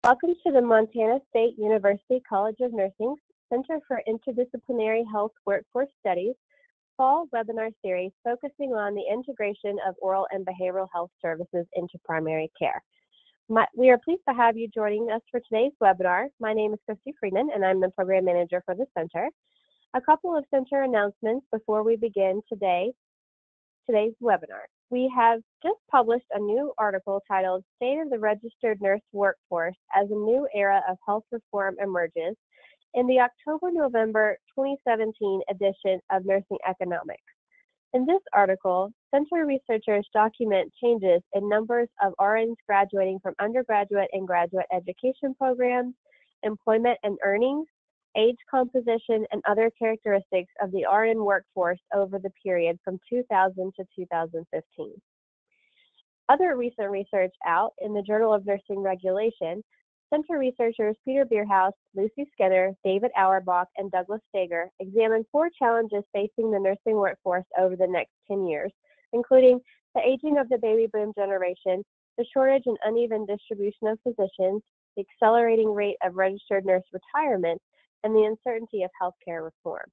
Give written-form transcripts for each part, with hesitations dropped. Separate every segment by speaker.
Speaker 1: Welcome to the Montana State University College of Nursing Center for Interdisciplinary Health Workforce Studies fall webinar series focusing on the integration of oral and behavioral health services into primary care. We are pleased to have you joining us for today's webinar. My name is Christy Freeman, and I'm the program manager for the center. A couple of center announcements before we begin today's webinar. We have just published a new article titled State of the Registered Nurse Workforce as a New Era of Health Reform Emerges in the October-November 2017 edition of Nursing Economics. In this article, center researchers document changes in numbers of RNs graduating from undergraduate and graduate education programs, employment and earnings, age composition, and other characteristics of the RN workforce over the period from 2000 to 2015. Other recent research out in the Journal of Nursing Regulation, center researchers Peter Bierhaus, Lucy Skinner, David Auerbach, and Douglas Steger examined 4 challenges facing the nursing workforce over the next 10 years, including the aging of the baby boom generation, the shortage and uneven distribution of physicians, the accelerating rate of registered nurse retirement, and the uncertainty of healthcare reform.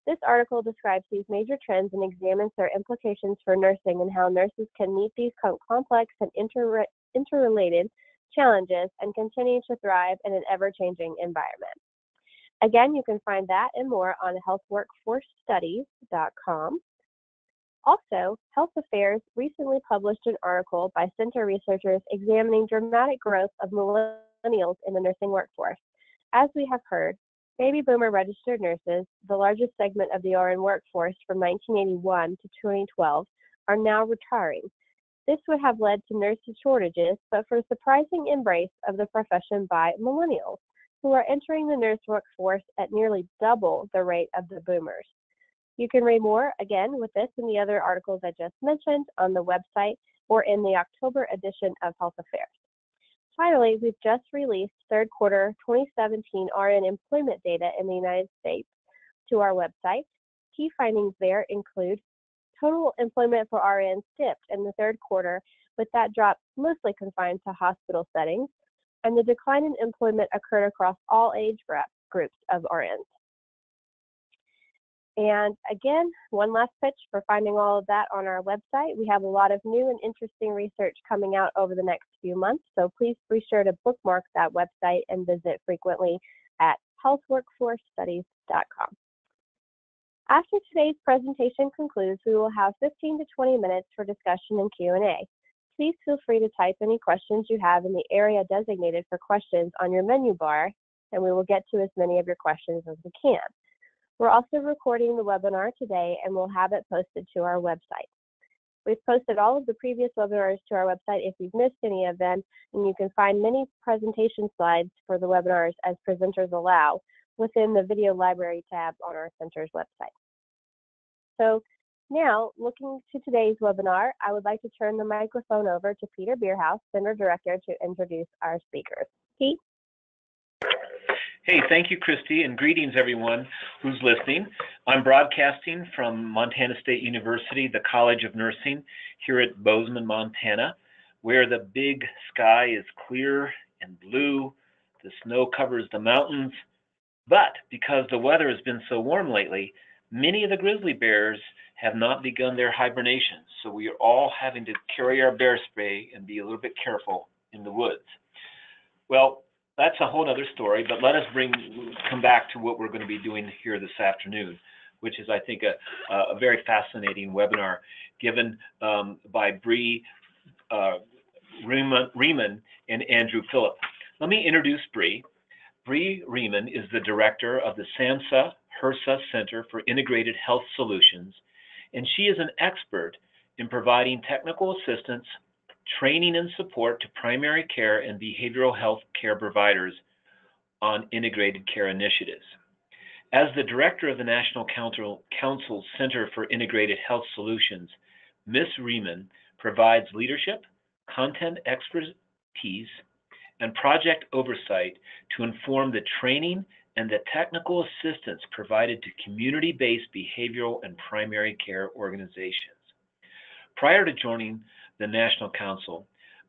Speaker 1: This article describes these major trends and examines their implications for nursing and how nurses can meet these complex and interrelated challenges and continue to thrive in an ever-changing environment. Again, you can find that and more on healthworkforcestudies.com. Also, Health Affairs recently published an article by center researchers examining dramatic growth of millennials in the nursing workforce. As we have heard, baby boomer registered nurses, the largest segment of the RN workforce from 1981 to 2012, are now retiring. This would have led to nurse shortages, but for a surprising embrace of the profession by millennials, who are entering the nurse workforce at nearly double the rate of the boomers. You can read more, again, with this and the other articles I just mentioned on the website or in the October edition of Health Affairs. Finally, we've just released third quarter 2017 RN employment data in the United States to our website. Key findings there include total employment for RNs dipped in the third quarter, with that drop mostly confined to hospital settings, and the decline in employment occurred across all age groups of RNs. And again, one last pitch for finding all of that on our website. We have a lot of new and interesting research coming out over the next few months, so please be sure to bookmark that website and visit frequently at healthworkforcestudies.com. After today's presentation concludes, we will have 15 to 20 minutes for discussion and Q&A. Please feel free to type any questions you have in the area designated for questions on your menu bar, and we will get to as many of your questions as we can. We're also recording the webinar today, and we'll have it posted to our website. We've posted all of the previous webinars to our website if you've missed any of them, and you can find many presentation slides for the webinars as presenters allow within the video library tab on our center's website. So now, looking to today's webinar, I would like to turn the microphone over to Peter Bierhaus, Center Director, to introduce our speakers. Pete?
Speaker 2: Hey, thank you, Christy, and greetings everyone who's listening. I'm broadcasting from Montana State University, the College of Nursing, here at Bozeman, Montana, where the big sky is clear and blue, the snow covers the mountains, but because the weather has been so warm lately, many of the grizzly bears have not begun their hibernation, so we are all having to carry our bear spray and be a little bit careful in the woods. Well, that's a whole other story, but let us come back to what we're going to be doing here this afternoon, which is, I think, a very fascinating webinar given by Bree Riemann and Andrew Phillip. Let me introduce Bree. Bree Riemann is the director of the SAMHSA HRSA Center for Integrated Health Solutions, and she is an expert in providing technical assistance, training and support to primary care and behavioral health care providers on integrated care initiatives. As the director of the National Council's Center for Integrated Health Solutions, Ms. Riemann provides leadership, content expertise, and project oversight to inform the training and the technical assistance provided to community-based behavioral and primary care organizations. Prior to joining the National Council,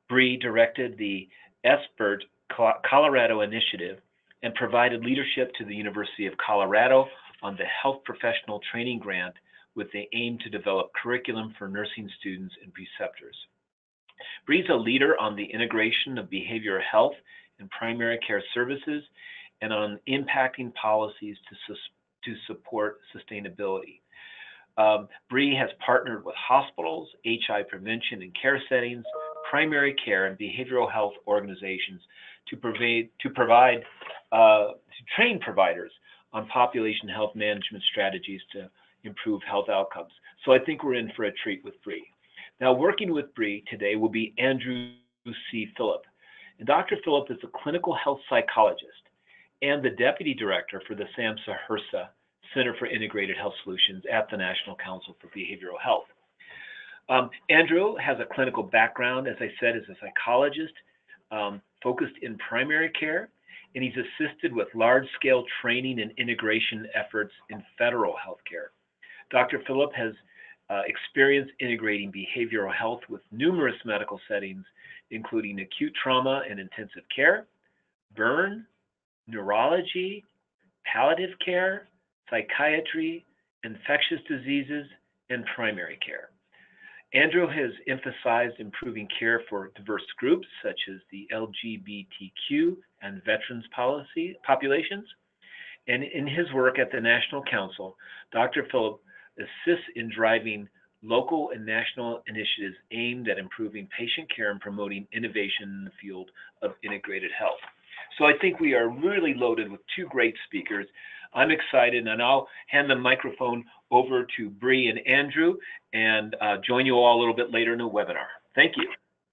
Speaker 2: Bree directed the Colorado initiative and provided leadership to the University of Colorado on the Health Professional Training Grant with the aim to develop curriculum for nursing students and preceptors. Bree is a leader on the integration of behavioral health and primary care services and on impacting policies to support sustainability. Bree has partnered with hospitals, HI prevention and care settings, primary care and behavioral health organizations to train providers on population health management strategies to improve health outcomes. So I think we're in for a treat with Bree. Now, working with Bree today will be Andrew C. Phillip. And Dr. Phillip is a clinical health psychologist and the deputy director for the SAMHSA HRSA Center for Integrated Health Solutions at the National Council for Behavioral Health. Andrew has a clinical background, as I said, as a psychologist focused in primary care, and he's assisted with large-scale training and integration efforts in federal healthcare. Dr. Phillip has experience integrating behavioral health with numerous medical settings, including acute trauma and intensive care, burn, neurology, palliative care, psychiatry, infectious diseases, and primary care. Andrew has emphasized improving care for diverse groups such as the LGBTQ and veterans populations. And in his work at the National Council, Dr. Phillip assists in driving local and national initiatives aimed at improving patient care and promoting innovation in the field of integrated health. So I think we are really loaded with two great speakers. I'm excited, and I'll hand the microphone over to Bree and Andrew and join you all a little bit later in the webinar. Thank you.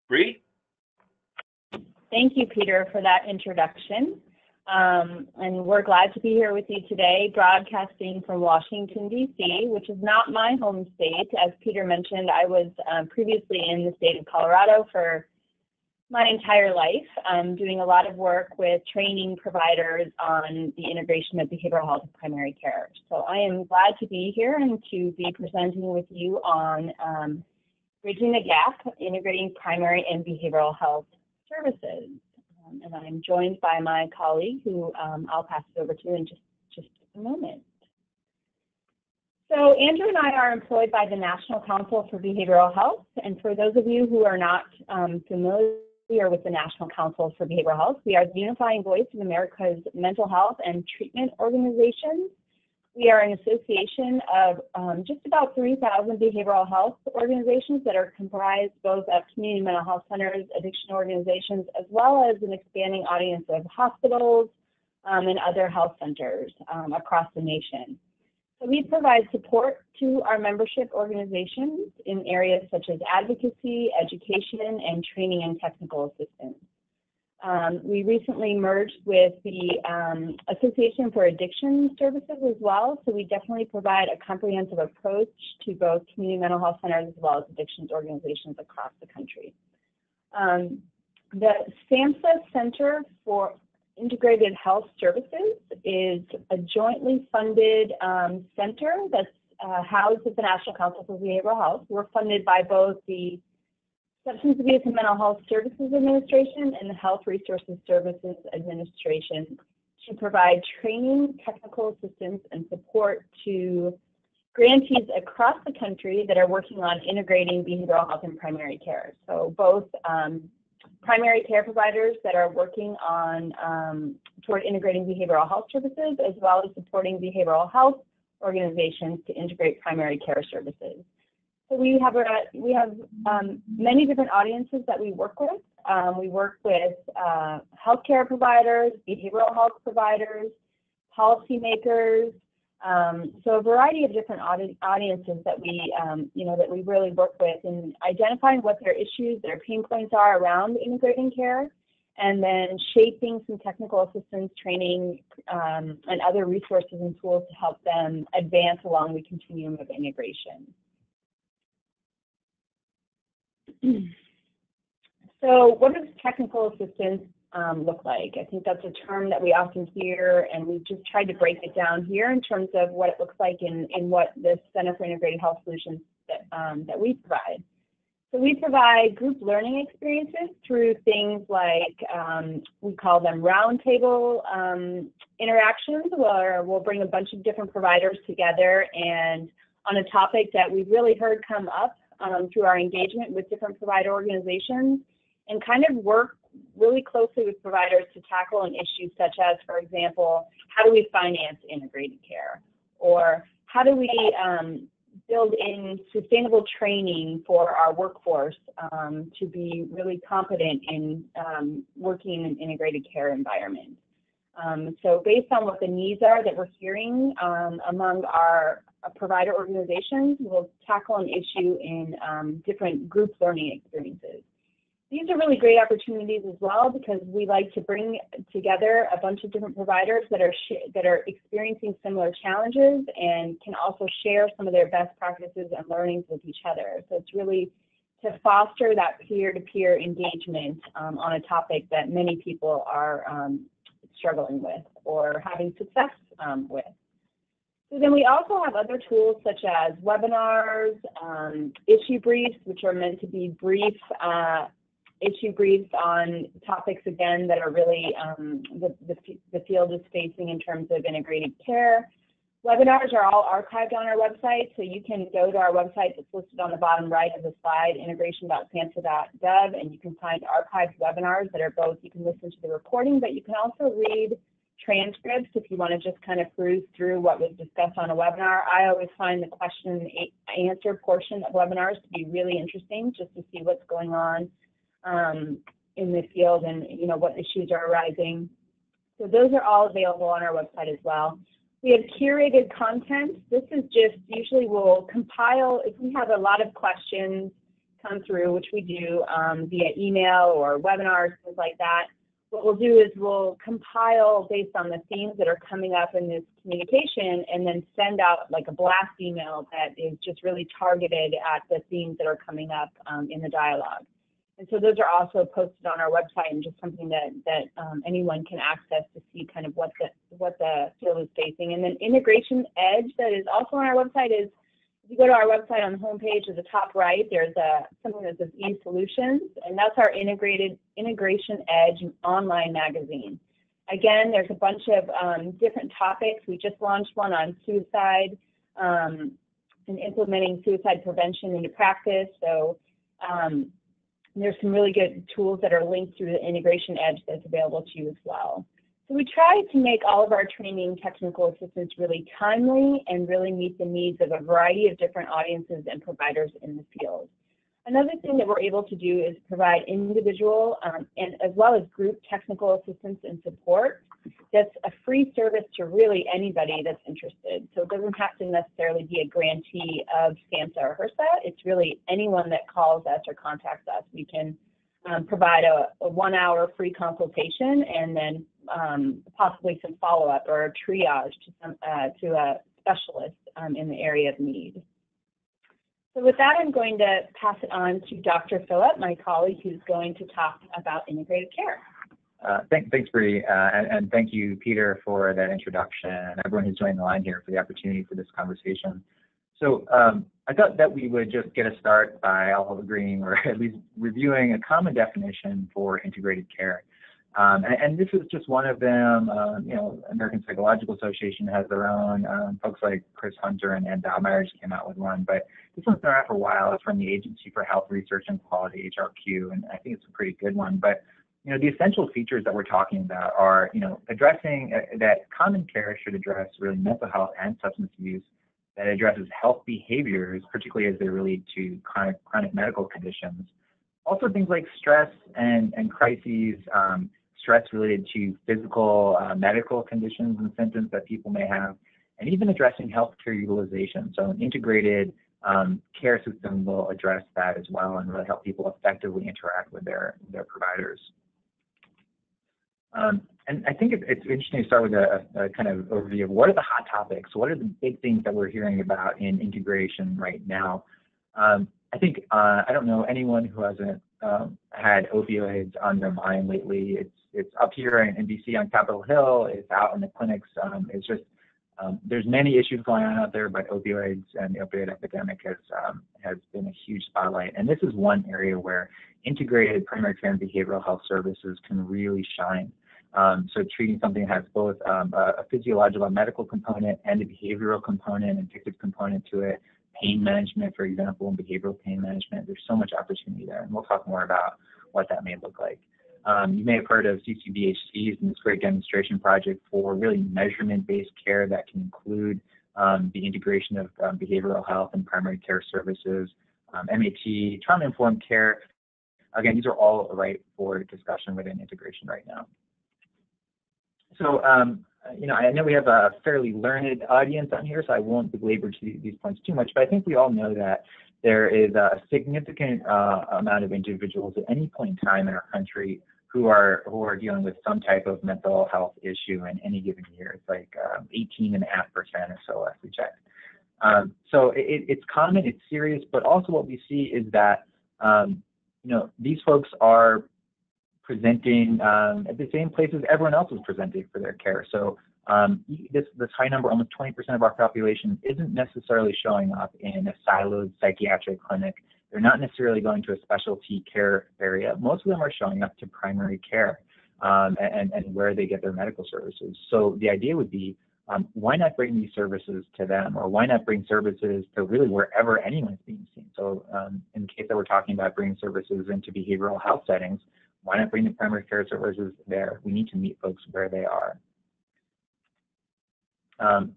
Speaker 2: Bree?
Speaker 3: Thank you, Peter, for that introduction. And we're glad to be here with you today, broadcasting from Washington, D.C., which is not my home state. As Peter mentioned, I was previously in the state of Colorado for my entire life, doing a lot of work with training providers on the integration of behavioral health and primary care. So I am glad to be here and to be presenting with you on bridging the gap, integrating primary and behavioral health services. And I'm joined by my colleague, who I'll pass it over to in just a moment. So Andrew and I are employed by the National Council for Behavioral Health. And for those of you who are not familiar with the National Council for Behavioral Health, we are the unifying voice of America's mental health and treatment organizations. We are an association of just about 3,000 behavioral health organizations that are comprised both of community mental health centers, addiction organizations, as well as an expanding audience of hospitals and other health centers across the nation. So we provide support to our membership organizations in areas such as advocacy, education, and training and technical assistance. We recently merged with the Association for Addiction Services as well, so we definitely provide a comprehensive approach to both community mental health centers as well as addictions organizations across the country. The SAMHSA Center for Integrated Health Services is a jointly funded center that's housed at the National Council for Behavioral Health. We're funded by both the Substance Abuse and Mental Health Services Administration and the Health Resources Services Administration to provide training, technical assistance, and support to grantees across the country that are working on integrating behavioral health and primary care. So both primary care providers that are working on toward integrating behavioral health services, as well as supporting behavioral health organizations to integrate primary care services. So we have many different audiences that we work with. We work with healthcare providers, behavioral health providers, policymakers. So a variety of different audiences that we, that we really work with in identifying what their issues, their pain points are around integrating care, and then shaping some technical assistance training and other resources and tools to help them advance along the continuum of integration. So what does technical assistance look like? I think that's a term that we often hear, and we've just tried to break it down here in terms of what it looks like in what the Center for Integrated Health Solutions that we provide. So we provide group learning experiences through things like, we call them roundtable interactions, where we'll bring a bunch of different providers together and on a topic that we've really heard come up through our engagement with different provider organizations, and kind of work really closely with providers to tackle an issue such as, for example, how do we finance integrated care? Or how do we build in sustainable training for our workforce to be really competent in working in an integrated care environment? So based on what the needs are that we're hearing among our provider organizations, we'll tackle an issue in different group learning experiences. These are really great opportunities as well because we like to bring together a bunch of different providers that are experiencing similar challenges and can also share some of their best practices and learnings with each other. So it's really to foster that peer-to-peer engagement on a topic that many people are struggling with or having success with. So then we also have other tools such as webinars, issue briefs, which are meant to be brief issue briefs on topics, again, that are really the field is facing in terms of integrated care. Webinars are all archived on our website, so you can go to our website that's listed on the bottom right of the slide, integration.samhsa.gov, and you can find archived webinars that are both, you can listen to the recording, but you can also read transcripts if you want to just kind of peruse through what was discussed on a webinar. I always find the question and answer portion of webinars to be really interesting, just to see what's going on in the field and what issues are arising. So those are all available on our website as well. We have curated content. This is just, usually we'll compile, if we have a lot of questions come through, which we do via email or webinars, things like that, what we'll do is we'll compile based on the themes that are coming up in this communication and then send out like a blast email that is just really targeted at the themes that are coming up in the dialogue. And so those are also posted on our website and just something that anyone can access to see kind of what the field is facing. And then Integration Edge that is also on our website is, if you go to our website on the homepage at the top right, there's something that says eSolutions, and that's our Integration Edge online magazine. Again, there's a bunch of different topics. We just launched one on suicide and implementing suicide prevention into practice. So there's some really good tools that are linked through the Integration Edge that's available to you as well. So we try to make all of our training technical assistance really timely and really meet the needs of a variety of different audiences and providers in the field. Another thing that we're able to do is provide individual and as well as group technical assistance and support. That's a free service to really anybody that's interested. So it doesn't have to necessarily be a grantee of SAMHSA or HRSA. It's really anyone that calls us or contacts us. We can provide a 1-hour free consultation and then possibly some follow-up or a triage to a specialist in the area of need. So with that, I'm going to pass it on to Dr. Phillip, my colleague, who's going to talk about integrated care.
Speaker 4: Thanks, Bree, and thank you, Peter, for that introduction, and everyone who's joined the line here for the opportunity for this conversation. So I thought that we would just get a start by all agreeing, or at least reviewing, a common definition for integrated care. And this is just one of them. American Psychological Association has their own. Folks like Chris Hunter and Ann Baumeier just came out with one, but this one's been around for a while. It's from the Agency for Health Research and Quality, HRQ, and I think it's a pretty good one. But the essential features that we're talking about are, addressing that common care should address really mental health and substance use, that addresses health behaviors, particularly as they relate to chronic medical conditions. Also things like stress and crises, stress related to physical, medical conditions and symptoms that people may have, and even addressing healthcare utilization. So an integrated care system will address that as well and really help people effectively interact with their providers. And I think it's interesting to start with a kind of overview of what are the hot topics, what are the big things that we're hearing about in integration right now. I think, I don't know anyone who hasn't had opioids on their mind lately. It's up here in DC on Capitol Hill, it's out in the clinics. It's just There's many issues going on out there, but opioids and the opioid epidemic has been a huge spotlight. And this is one area where integrated primary care and behavioral health services can really shine. So treating something that has both a physiological, medical component and a behavioral component, addictive component to it, pain management, for example, and behavioral pain management, there's so much opportunity there. And we'll talk more about what that may look like. You may have heard of CCBHCs and this great demonstration project for really measurement-based care that can include the integration of behavioral health and primary care services, MAT, trauma-informed care. Again, these are all ripe for discussion within integration right now. So, I know we have a fairly learned audience on here, so I won't belabor these points too much, but I think we all know that there is a significant amount of individuals at any point in time in our country who are dealing with some type of mental health issue in any given year. It's like 18.5% or so, as we checked. So it's common, it's serious, but also what we see is that these folks are presenting at the same places everyone else is presenting for their care. So this high number, almost 20% of our population, isn't necessarily showing up in a siloed psychiatric clinic. They're not necessarily going to a specialty care area. Most of them are showing up to primary care and where they get their medical services. So the idea would be, why not bring these services to them, or why not bring services to really wherever anyone's being seen? So in the case that we're talking about bringing services into behavioral health settings, why not bring the primary care services there? We need to meet folks where they are.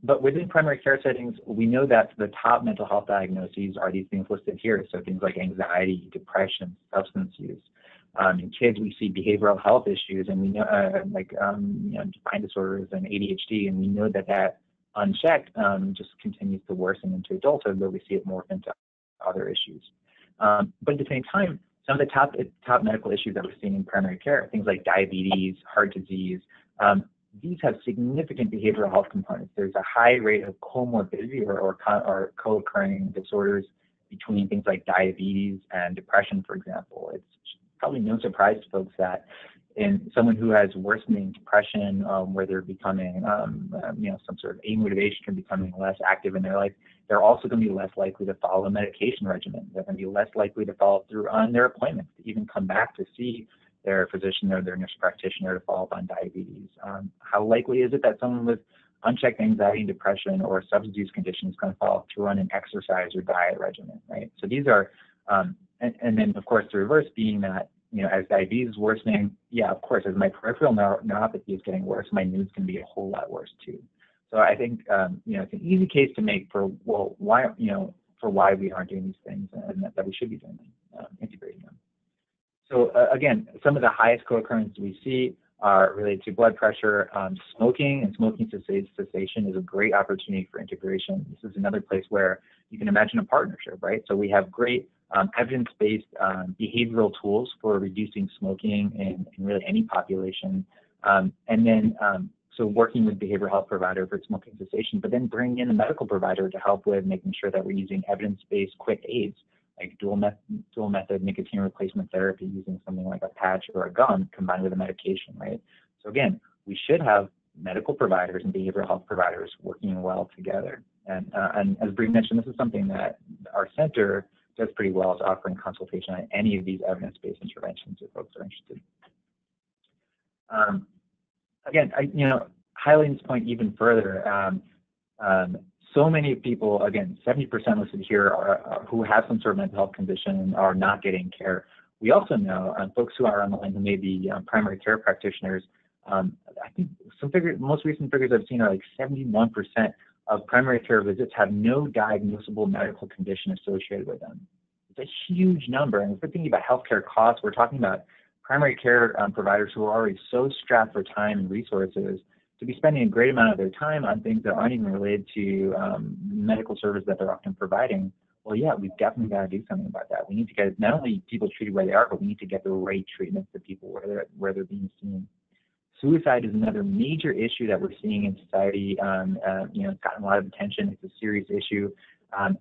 Speaker 4: But within primary care settings, we know that the top mental health diagnoses are these things listed here. So things like anxiety, depression, substance use. In kids, we see behavioral health issues, and we know defined disorders and ADHD, and we know that unchecked just continues to worsen into adulthood, where we see it morph into other issues. But at the same time, some of the top medical issues that we're seeing in primary care, things like diabetes, heart disease, these have significant behavioral health components. There's a high rate of comorbidity or co-occurring disorders between things like diabetes and depression, for example. It's probably no surprise to folks that in someone who has worsening depression, where they're becoming, some sort of amotivation, and becoming less active in their life, they're also going to be less likely to follow a medication regimen. They're going to be less likely to follow through on their appointments, to even come back to see their physician or their nurse practitioner to follow up on diabetes. How likely is it that someone with unchecked anxiety and depression or substance use condition is going to follow through on an exercise or diet regimen, right? So these are, and then of course the reverse being that, as diabetes is worsening, yeah, of course, as my peripheral neuropathy is getting worse, my mood's going to be a whole lot worse too. So I think, it's an easy case to make for, why we aren't doing these things, and that we should be doing them, integrating them. So again, some of the highest co-occurrences we see are related to blood pressure. Smoking and smoking cessation is a great opportunity for integration. This is another place where you can imagine a partnership, right? So we have great evidence-based behavioral tools for reducing smoking in really any population. So working with behavioral health provider for smoking cessation, but then bringing in a medical provider to help with making sure that we're using evidence-based quick aids, like dual method nicotine replacement therapy, using something like a patch or a gum combined with a medication, right? So again, we should have medical providers and behavioral health providers working well together. And as Bree mentioned, this is something that our center does pretty well, is offering consultation on any of these evidence-based interventions if folks are interested. Again, highlighting this point even further, so many people, again, 70% listed here, who have some sort of mental health condition are not getting care. We also know folks who are on the line who may be primary care practitioners. I think most recent figures I've seen are like 71% of primary care visits have no diagnosable medical condition associated with them. It's a huge number. And if we're thinking about healthcare costs, we're talking about primary care providers who are already so strapped for time and resources to be spending a great amount of their time on things that aren't even related to medical service that they're often providing. Well, yeah, we've definitely got to do something about that. We need to get not only people treated where they are, but we need to get the right treatment to people where they're being seen. Suicide is another major issue that we're seeing in society. It's gotten a lot of attention. It's a serious issue.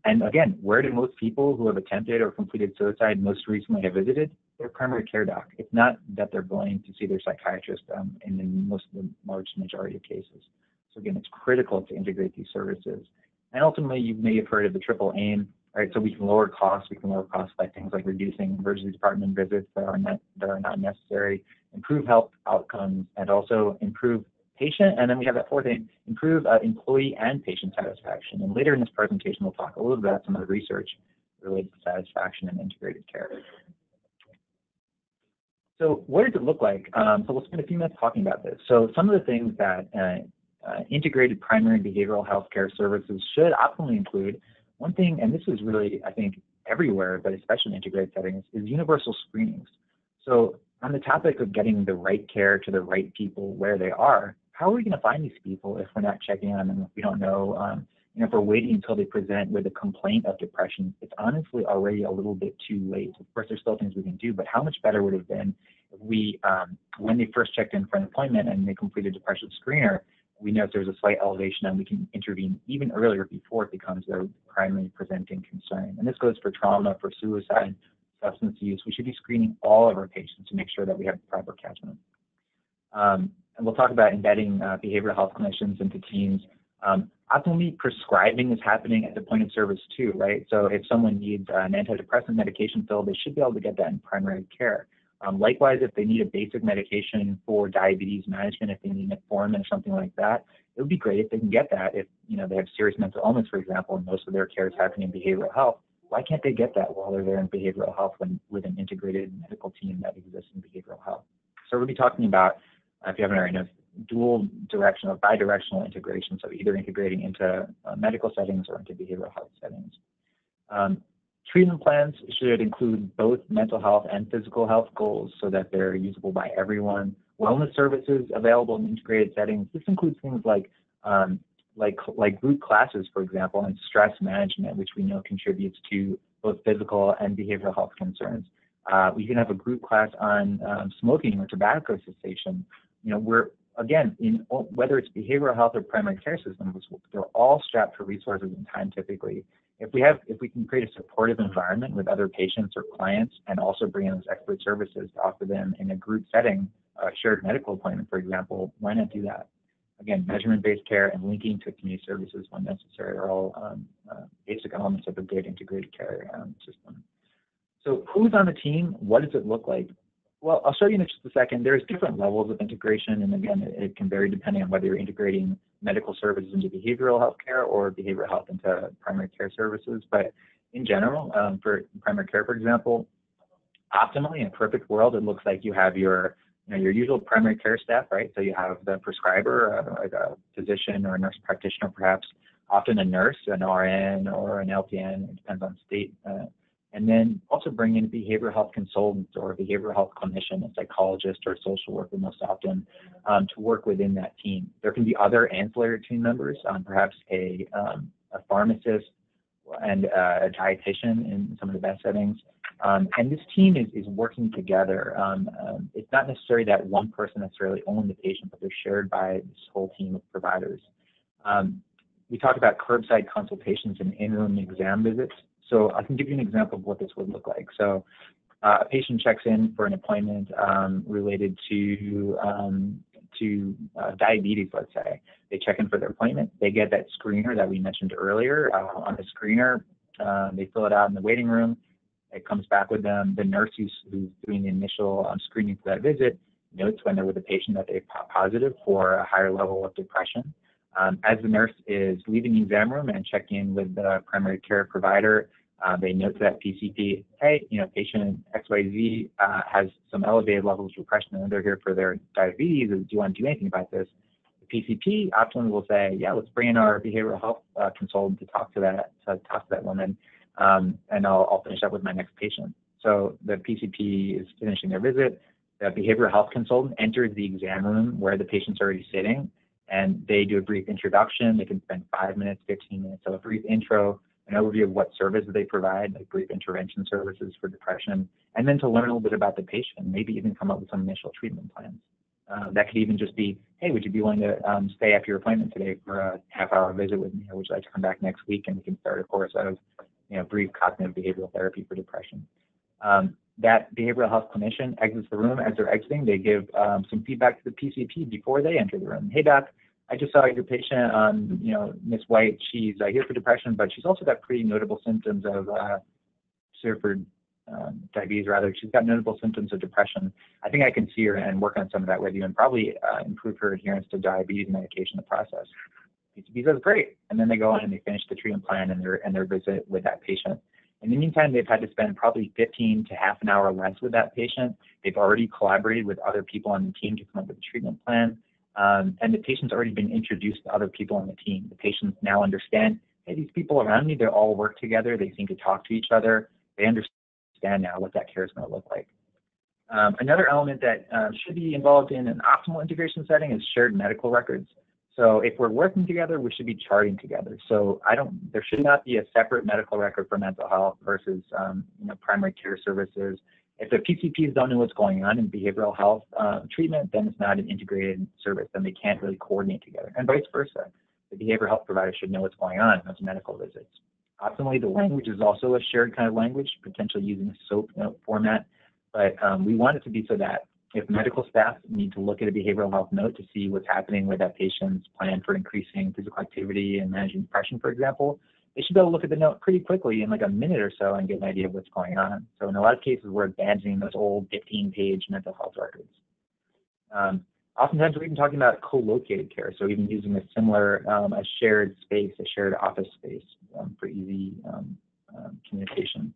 Speaker 4: And again, where do most people who have attempted or completed suicide most recently have visited? Their primary care doc. It's not that they're going to see their psychiatrist in the large majority of cases. So again, it's critical to integrate these services. And ultimately, you may have heard of the triple aim, right? So we can lower costs. We can lower costs by things like reducing emergency department visits that are not necessary, improve health outcomes, and also improve patient. And then we have that fourth aim, improve employee and patient satisfaction. And later in this presentation, we'll talk a little bit about some of the research related to satisfaction and integrated care. So what does it look like? So we'll spend a few minutes talking about this. So some of the things that integrated primary behavioral health care services should optimally include, one thing, and this is really, I think, everywhere, but especially in integrated settings, is universal screenings. So on the topic of getting the right care to the right people where they are, how are we going to find these people if we're not checking on them, if we don't know, if we're waiting until they present with a complaint of depression? It's honestly already a little bit too late. Of course, there's still things we can do, but how much better would it have been if we, when they first checked in for an appointment and they completed a depression screener, we know if there's a slight elevation and we can intervene even earlier before it becomes their primary presenting concern. And this goes for trauma, for suicide, substance use. We should be screening all of our patients to make sure that we have the proper catchment. And we'll talk about embedding behavioral health clinicians into teams. Optimally, prescribing is happening at the point of service too, right? So if someone needs an antidepressant medication filled, they should be able to get that in primary care. Likewise, if they need a basic medication for diabetes management, if they need metformin or something like that, it would be great if they can get that. If they have serious mental illness, for example, and most of their care is happening in behavioral health, why can't they get that while they're there in behavioral health with an integrated medical team that exists in behavioral health? So we'll be talking about, if you haven't already known, dual directional, bidirectional integration, so either integrating into medical settings or into behavioral health settings. Treatment plans should include both mental health and physical health goals so that they're usable by everyone. Wellness services available in integrated settings. This includes things like group classes, for example, and stress management, which we know contributes to both physical and behavioral health concerns. We can have a group class on smoking or tobacco cessation. Whether it's behavioral health or primary care systems, they're all strapped for resources and time typically. If we can create a supportive environment with other patients or clients and also bring in those expert services to offer them in a group setting, a shared medical appointment, for example, why not do that? Again, measurement-based care and linking to community services when necessary are all basic elements of a good integrated care system. So who's on the team? What does it look like? Well, I'll show you in just a second. There's different levels of integration, and again, it can vary depending on whether you're integrating medical services into behavioral health care or behavioral health into primary care services. But in general, for primary care, for example, optimally, in a perfect world, it looks like you have your usual primary care staff, right? So you have the prescriber, like a physician or a nurse practitioner, perhaps, often a nurse, an RN or an LPN, it depends on state. And then also bring in a behavioral health consultant or a behavioral health clinician, a psychologist or a social worker most often to work within that team. There can be other ancillary team members, perhaps a pharmacist and a dietitian in some of the best settings. And this team is working together. It's not necessary that one person necessarily owns the patient, but they're shared by this whole team of providers. We talked about curbside consultations and in-room exam visits. So I can give you an example of what this would look like. So a patient checks in for an appointment related to diabetes, let's say. They check in for their appointment. They get that screener that we mentioned earlier. On the screener, they fill it out in the waiting room. It comes back with them. The nurse who's doing the initial screening for that visit notes when they're with a patient that they've positive for a higher level of depression. As the nurse is leaving the exam room and checking in with the primary care provider, they note to that PCP, hey, patient XYZ has some elevated levels of depression and they're here for their diabetes. Do you want to do anything about this? The PCP optimally will say, yeah, let's bring in our behavioral health consultant to talk to that woman, and I'll finish up with my next patient. So the PCP is finishing their visit. The behavioral health consultant enters the exam room where the patient's already sitting, and they do a brief introduction. They can spend 5 minutes, 15 minutes, so a brief intro, an overview of what services they provide, like brief intervention services for depression, and then to learn a little bit about the patient, maybe even come up with some initial treatment plans. That could even just be, hey, would you be willing to stay after your appointment today for a half-hour visit with me, or would you like to come back next week and we can start a course of brief cognitive behavioral therapy for depression. That behavioral health clinician exits the room. As they're exiting, they give some feedback to the PCP before they enter the room. Hey, doc, I just saw your patient, Miss White. She's here for depression, but she's also got pretty notable symptoms of for diabetes, rather. She's got notable symptoms of depression. I think I can see her and work on some of that with you and probably improve her adherence to diabetes medication in the process. PCP says, great. And then they go on and they finish the treatment plan and their visit with that patient. In the meantime, they've had to spend probably 15 to half an hour less with that patient. They've already collaborated with other people on the team to come up with a treatment plan. And the patient's already been introduced to other people on the team. The patients now understand, hey, these people around me, they all work together. They seem to talk to each other. They understand now what that care is going to look like. Another element that should be involved in an optimal integration setting is shared medical records. So if we're working together, we should be charting together. So there should not be a separate medical record for mental health versus primary care services. If the PCPs don't know what's going on in behavioral health treatment, then it's not an integrated service, then they can't really coordinate together, and vice versa. The behavioral health provider should know what's going on in those medical visits. Optimally, the language is also a shared kind of language, potentially using a SOAP note format, but we want it to be so that if medical staff need to look at a behavioral health note to see what's happening with that patient's plan for increasing physical activity and managing depression, for example, they should be able to look at the note pretty quickly in like a minute or so and get an idea of what's going on. So in a lot of cases, we're abandoning those old 15-page mental health records. Oftentimes, we're even talking about co-located care, so even using a similar, a shared space, a shared office space for easy communication.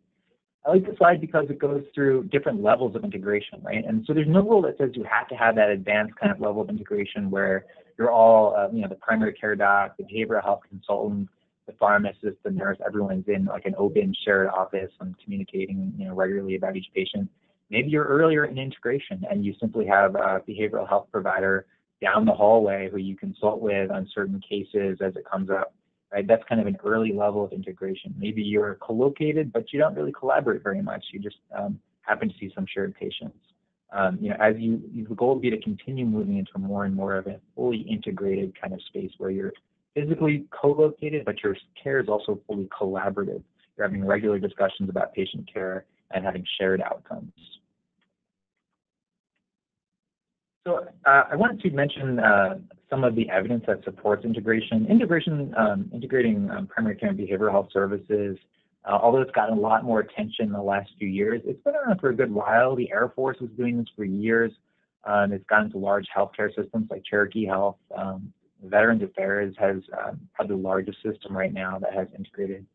Speaker 4: I like this slide because it goes through different levels of integration, right? And so there's no rule that says you have to have that advanced kind of level of integration where you're all, the primary care doc, the behavioral health consultant, the pharmacist, the nurse, everyone's in like an open shared office and communicating, regularly about each patient. Maybe you're earlier in integration and you simply have a behavioral health provider down the hallway who you consult with on certain cases as it comes up. Right, that's kind of an early level of integration. Maybe you're co-located, but you don't really collaborate very much. You just happen to see some shared patients. The goal would be to continue moving into more and more of a fully integrated kind of space where you're physically co-located, but your care is also fully collaborative. You're having regular discussions about patient care and having shared outcomes. So I wanted to mention some of the evidence that supports integration. Integrating primary care and behavioral health services, although it's gotten a lot more attention in the last few years, it's been around for a good while. The Air Force was doing this for years. It's gotten to large healthcare systems like Cherokee Health. Veterans Affairs has probably the largest system right now that has integrated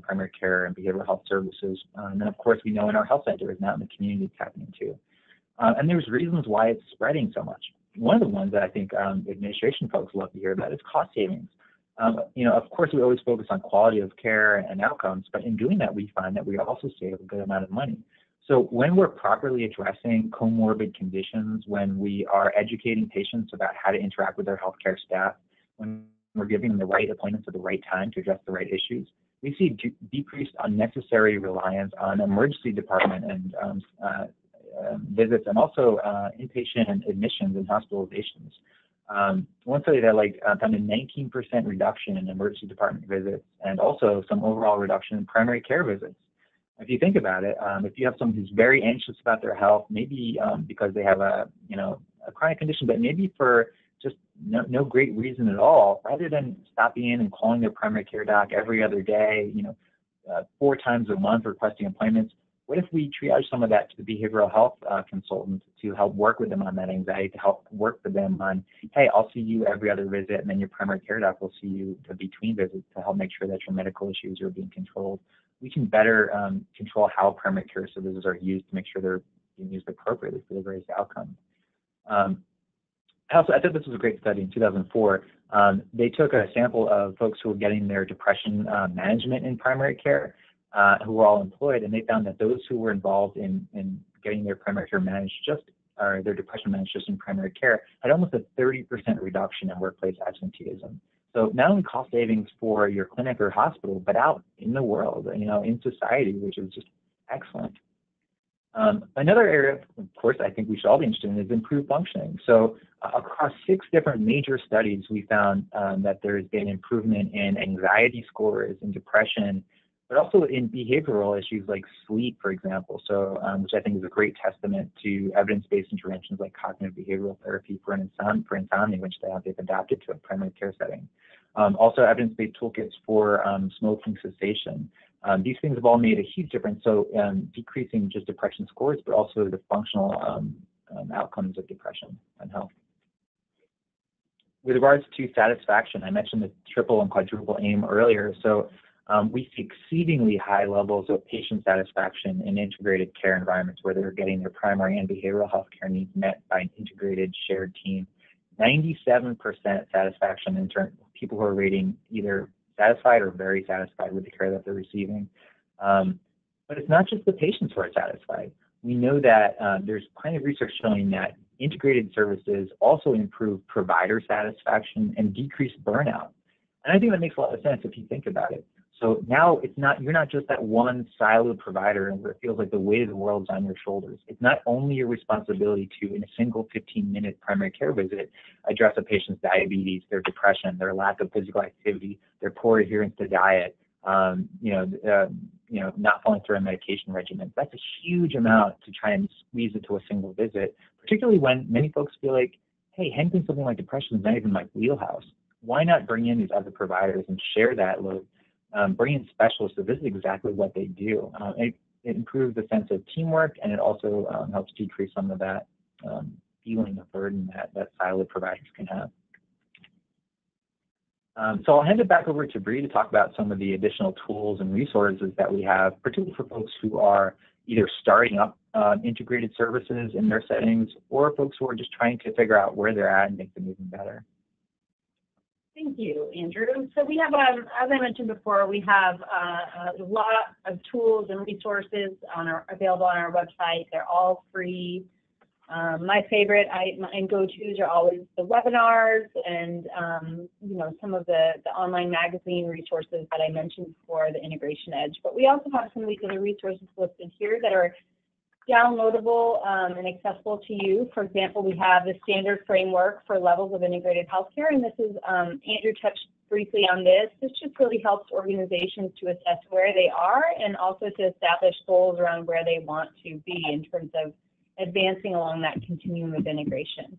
Speaker 4: primary care and behavioral health services. And then, of course, we know in our health centers now in the community it's happening too. And there's reasons why it's spreading so much. One of the ones that I think administration folks love to hear about is cost savings. Of course, we always focus on quality of care and outcomes, but in doing that, we find that we also save a good amount of money. So when we're properly addressing comorbid conditions, when we are educating patients about how to interact with their healthcare staff, when we're giving them the right appointments at the right time to address the right issues, we see decreased unnecessary reliance on emergency department and visits, and also inpatient admissions and hospitalizations. One study that found a 19% reduction in emergency department visits, and also some overall reduction in primary care visits. If you think about it, if you have someone who's very anxious about their health, maybe because they have a chronic condition, but maybe for just no great reason at all, rather than stopping in and calling their primary care doc every other day, 4 times a month requesting appointments, what if we triage some of that to the behavioral health consultant to help work with them on that anxiety, to help work with them on, hey, I'll see you every other visit, and then your primary care doc will see you between visits to help make sure that your medical issues are being controlled. We can better control how primary care services are used to make sure they're being used appropriately for the various outcomes. I thought this was a great study in 2004. They took a sample of folks who were getting their depression management in primary care, who were all employed, and they found that those who were involved in getting their primary care managed or their depression managed just in primary care had almost a 30% reduction in workplace absenteeism. So not only cost savings for your clinic or hospital, but out in the world, in society, which is just excellent. Another area, of course, I think we should all be interested in is improved functioning. So across 6 different major studies, we found that there has been improvement in anxiety scores, in depression, but also in behavioral issues like sleep, for example. So, which I think is a great testament to evidence-based interventions like cognitive behavioral therapy for insomnia, which they've adapted to a primary care setting. Also, evidence-based toolkits for smoking cessation. These things have all made a huge difference. So, decreasing just depression scores, but also the functional outcomes of depression and health. With regards to satisfaction, I mentioned the triple and quadruple aim earlier. So we see exceedingly high levels of patient satisfaction in integrated care environments where they're getting their primary and behavioral health care needs met by an integrated shared team. 97% satisfaction in terms of people who are rating either satisfied or very satisfied with the care that they're receiving. But it's not just the patients who are satisfied. We know that there's plenty of research showing that integrated services also improve provider satisfaction and decrease burnout. And I think that makes a lot of sense if you think about it. So now you're not just that one siloed provider where it feels like the weight of the world's on your shoulders. It's not only your responsibility to, in a single 15-minute primary care visit, address a patient's diabetes, their depression, their lack of physical activity, their poor adherence to diet, not following through on medication regimen. That's a huge amount to try and squeeze into a single visit, particularly when many folks feel like, hey, handling something like depression is not even my wheelhouse. Why not bring in these other providers and share that load? Bring in specialists, so this is exactly what they do. It improves the sense of teamwork, and it also helps decrease some of that feeling of burden that siloed providers can have. So I'll hand it back over to Bree to talk about some of the additional tools and resources that we have, particularly for folks who are either starting up integrated services in their settings or folks who are just trying to figure out where they're at and make them even better.
Speaker 3: Thank you, Andrew. So we have, as I mentioned before, we have a lot of tools and resources available on our website. They're all free. My favorite and go-tos are always the webinars and some of the online magazine resources that I mentioned before, the Integration Edge. But we also have some of these other resources listed here that are downloadable and accessible to you. For example, we have the standard framework for levels of integrated healthcare, and this is, Andrew touched briefly on this. This just really helps organizations to assess where they are and also to establish goals around where they want to be in terms of advancing along that continuum of integration.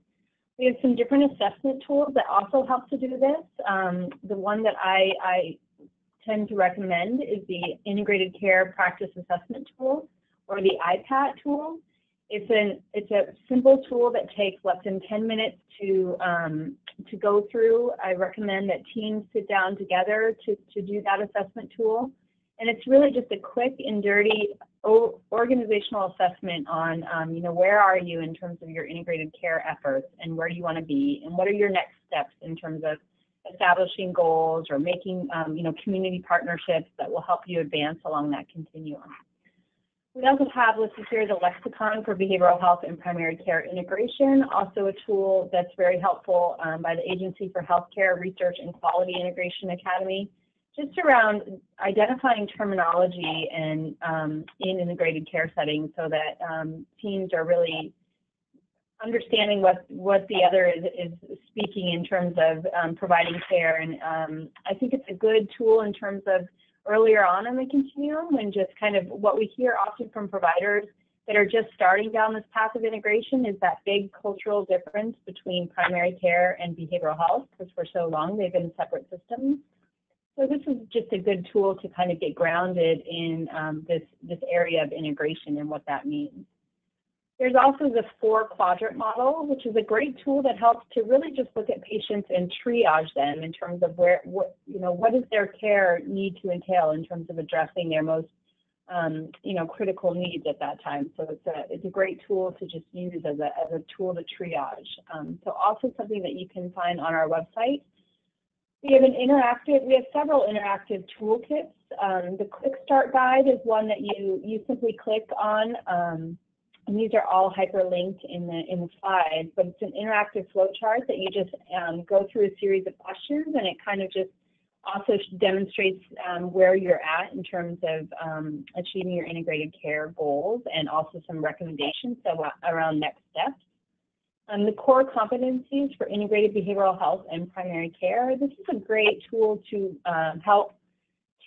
Speaker 3: We have some different assessment tools that also help to do this. The one that I tend to recommend is the Integrated Care Practice Assessment Tool, or the IPAT tool. It's a simple tool that takes less than 10 minutes to go through. I recommend that teams sit down together to do that assessment tool. And it's really just a quick and dirty organizational assessment on, where are you in terms of your integrated care efforts and where do you want to be and what are your next steps in terms of establishing goals or making, community partnerships that will help you advance along that continuum. We also have listed here the Lexicon for Behavioral Health and Primary Care Integration, also a tool that's very helpful by the Agency for Healthcare Research and Quality Integration Academy, just around identifying terminology and in integrated care settings so that teams are really understanding what the other is speaking in terms of providing care. And I think it's a good tool in terms of earlier on in the continuum, and just kind of what we hear often from providers that are just starting down this path of integration is that big cultural difference between primary care and behavioral health, because for so long they've been separate systems. So this is just a good tool to kind of get grounded in this area of integration and what that means. There's also the 4-quadrant model, which is a great tool that helps to really just look at patients and triage them in terms of what does their care need to entail in terms of addressing their most, critical needs at that time. So it's a great tool to just use as a tool to triage. So also something that you can find on our website. We have several interactive toolkits. The Quick Start Guide is one that you simply click on. And these are all hyperlinked in the slides, but it's an interactive flow chart that you just go through a series of questions, and it kind of just also demonstrates where you're at in terms of achieving your integrated care goals, and also some recommendations around next steps. The core competencies for integrated behavioral health and primary care. This is a great tool to help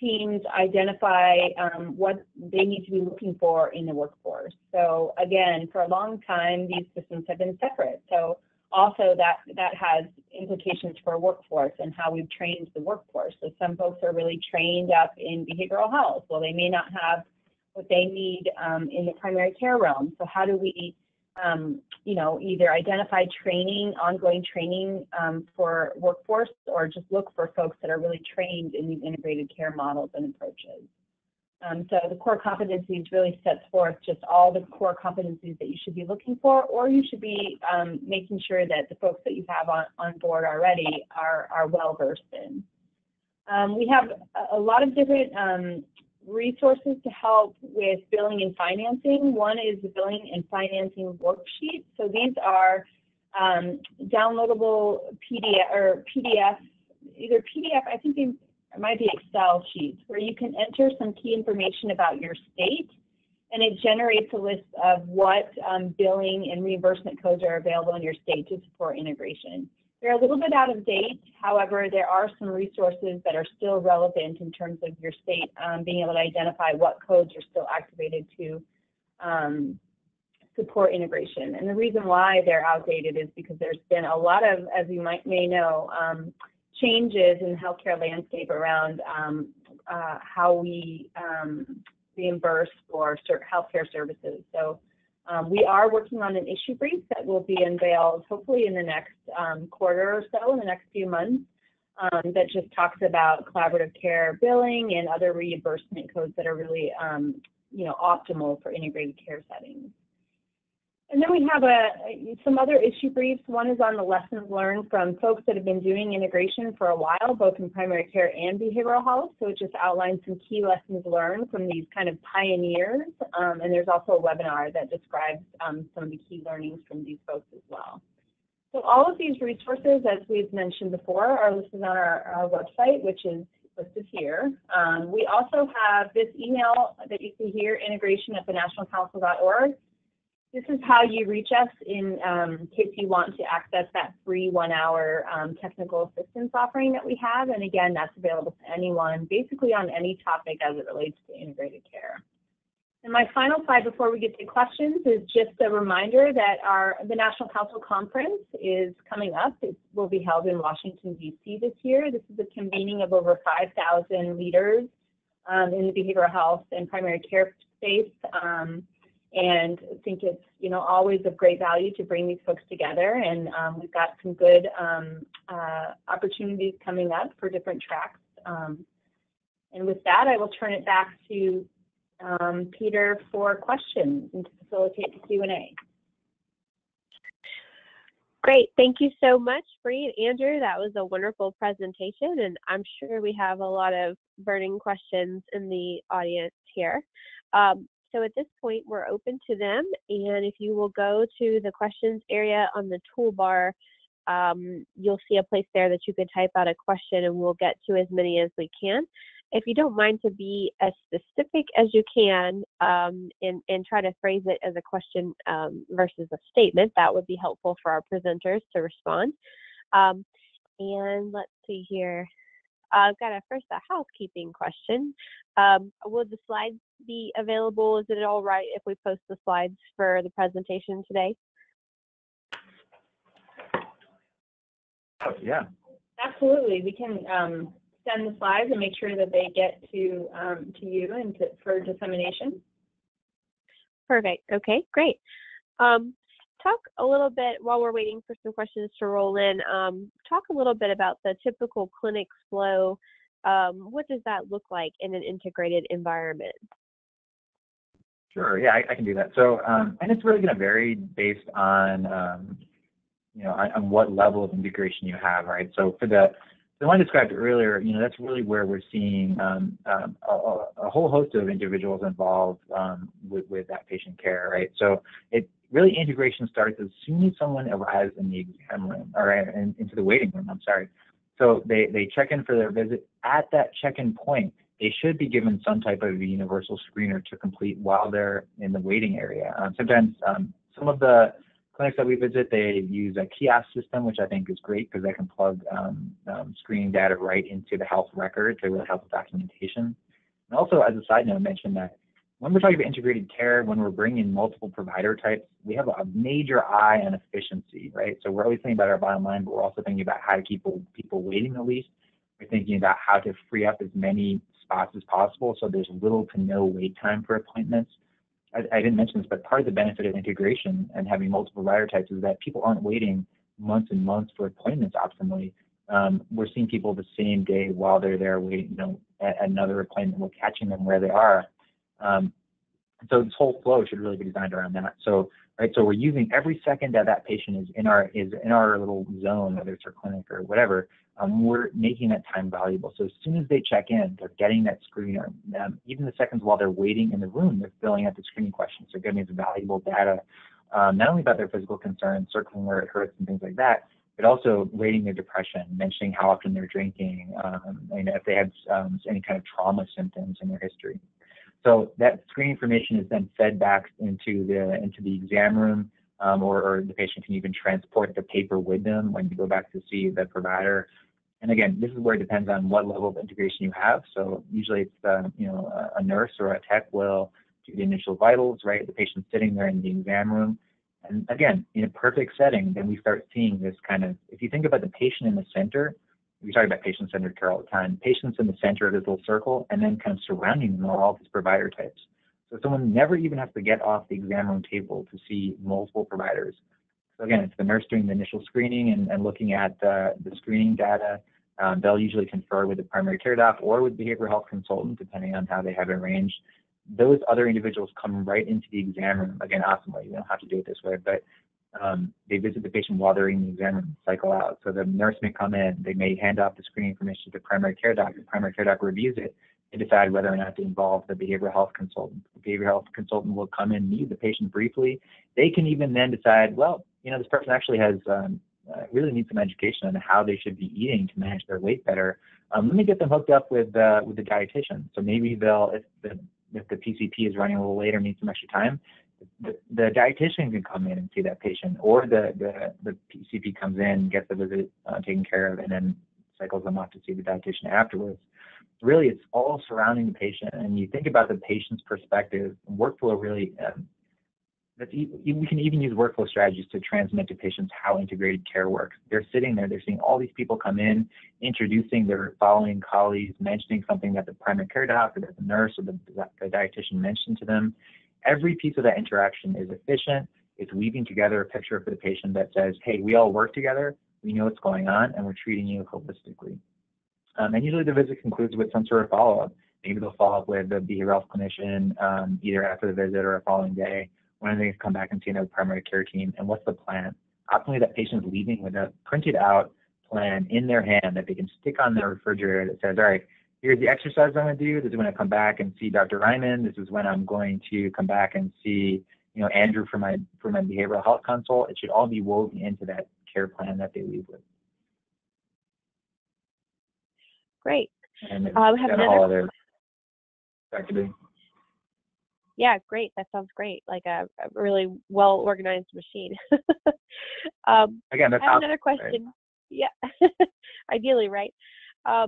Speaker 3: teams identify what they need to be looking for in the workforce. So again, for a long time, these systems have been separate. So also that has implications for workforce and how we've trained the workforce. So some folks are really trained up in behavioral health. Well, they may not have what they need in the primary care realm. So how do we either identify training, ongoing training for workforce, or just look for folks that are really trained in these integrated care models and approaches. So the core competencies really sets forth just all the core competencies that you should be looking for, or you should be making sure that the folks that you have on board already are well versed in. We have a lot of different resources to help with billing and financing. One is the billing and financing worksheet. So these are downloadable PDF, either PDF, I think it might be Excel sheets, where you can enter some key information about your state, and it generates a list of what billing and reimbursement codes are available in your state to support integration. They're a little bit out of date. However, there are some resources that are still relevant in terms of your state being able to identify what codes are still activated to support integration. And the reason why they're outdated is because there's been a lot of, as you may know, changes in the healthcare landscape around how we reimburse for healthcare services. So we are working on an issue brief that will be unveiled hopefully in the next quarter or so, in the next few months, that just talks about collaborative care billing and other reimbursement codes that are really optimal for integrated care settings. And then we have some other issue briefs. One is on the lessons learned from folks that have been doing integration for a while, both in primary care and behavioral health. So it just outlines some key lessons learned from these kind of pioneers. And there's also a webinar that describes some of the key learnings from these folks as well. So all of these resources, as we've mentioned before, are listed on our website, which is listed here. We also have this email that you see here, integration@thenationalcouncil.org. This is how you reach us in case you want to access that free 1-hour technical assistance offering that we have. And again, that's available to anyone, basically on any topic as it relates to integrated care. And my final slide before we get to questions is just a reminder that the National Council Conference is coming up. It will be held in Washington, D.C. this year. This is a convening of over 5,000 leaders in the behavioral health and primary care space. And I think it's always of great value to bring these folks together, and we've got some good opportunities coming up for different tracks. And with that, I will turn it back to Peter for questions and to facilitate the Q&A.
Speaker 1: Great, thank you so much, Bree and Andrew. That was a wonderful presentation, and I'm sure we have a lot of burning questions in the audience here. So at this point, we're open to them, and if you will go to the questions area on the toolbar, you'll see a place there that you can type out a question, and we'll get to as many as we can. If you don't mind to be as specific as you can and try to phrase it as a question versus a statement, that would be helpful for our presenters to respond. And let's see here. I've got a housekeeping question. Will the slides be available? Is it all right if we post the slides for the presentation today?
Speaker 4: Oh, yeah.
Speaker 3: Absolutely. We can send the slides and make sure that they get to you and for dissemination.
Speaker 1: Perfect. Okay, great. Talk a little bit, while we're waiting for some questions to roll in, talk a little bit about the typical clinic flow. What does that look like in an integrated environment?
Speaker 4: Sure, yeah, I can do that. So, and it's really going to vary based on, on what level of integration you have, right? So for the one I described earlier, that's really where we're seeing a whole host of individuals involved with that patient care, right? So really integration starts as soon as someone arrives in the exam room, or into the waiting room, I'm sorry. So they check in for their visit. At that check-in point, they should be given some type of universal screener to complete while they're in the waiting area. Sometimes some of the clinics that we visit, they use a kiosk system, which I think is great because they can plug screening data right into the health record to really help with documentation. And also, as a side note, mention that when we're talking about integrated care, when we're bringing in multiple provider types, we have a major eye on efficiency, right? So we're always thinking about our bottom line, but we're also thinking about how to keep people waiting the least. We're thinking about how to free up as many spots as possible so there's little to no wait time for appointments. I didn't mention this, but part of the benefit of integration and having multiple provider types is that people aren't waiting months and months for appointments optimally. We're seeing people the same day while they're there waiting, at another appointment. We're catching them where they are. So this whole flow should really be designed around that. So, right, so we're using every second that patient is in our little zone, whether it's our clinic or whatever. We're making that time valuable. So as soon as they check in, they're getting that screen, or even the seconds while they're waiting in the room, they're filling out the screening questions. They're getting this valuable data, not only about their physical concerns, circling where it hurts and things like that, but also rating their depression, mentioning how often they're drinking, if they had any kind of trauma symptoms in their history. So that screening information is then fed back into the exam room, or the patient can even transport the paper with them when you go back to see the provider. And again, this is where it depends on what level of integration you have. So usually it's a nurse or a tech will do the initial vitals, right? The patient's sitting there in the exam room. And again, in a perfect setting, then we start seeing this kind of, if you think about the patient in the center, we talk about patient-centered care all the time. Patients in the center of this little circle, and then kind of surrounding them are all these provider types. So someone never even has to get off the exam room table to see multiple providers. So again, it's the nurse doing the initial screening and looking at the screening data. They'll usually confer with the primary care doc or with behavioral health consultant, depending on how they have it arranged. Those other individuals come right into the exam room. Again, optimally, you don't have to do it this way, but they visit the patient while they're in the exam room, cycle out. So the nurse may come in, they may hand off the screening information to the primary care doc. The primary care doc reviews it and decide whether or not to involve the behavioral health consultant. The behavioral health consultant will come in, meet the patient briefly. They can even then decide, well, this person actually has really needs some education on how they should be eating to manage their weight better. Let me get them hooked up with the dietitian. So maybe if the PCP is running a little late or needs some extra time, the dietitian can come in and see that patient, or the PCP comes in, gets the visit taken care of, and then cycles them off to see the dietitian afterwards. Really, it's all surrounding the patient, and you think about the patient's perspective. Workflow really, we can even use workflow strategies to transmit to patients how integrated care works. They're sitting there, they're seeing all these people come in, introducing their following colleagues, mentioning something that the primary care doc or the nurse or the dietitian mentioned to them. Every piece of that interaction is efficient. It's weaving together a picture for the patient that says, hey, we all work together, we know what's going on, and we're treating you holistically. And usually the visit concludes with some sort of follow-up. Maybe they'll follow up with the behavioral health clinician either after the visit or a following day. When they come back and see another primary care team, and what's the plan? Optimally, that patient's leaving with a printed out plan in their hand that they can stick on their refrigerator that says, all right, here's the exercise I'm going to do. This is when I come back and see Dr. Ryman. This is when I'm going to come back and see, Andrew for my behavioral health consult. It should all be woven into that care plan that they leave with.
Speaker 1: Great.
Speaker 4: And
Speaker 1: have
Speaker 4: all other faculty.
Speaker 1: Yeah, great. That sounds great. Like a really well-organized machine.
Speaker 4: Again, that's
Speaker 1: I have another question. Right? Yeah, ideally, right? I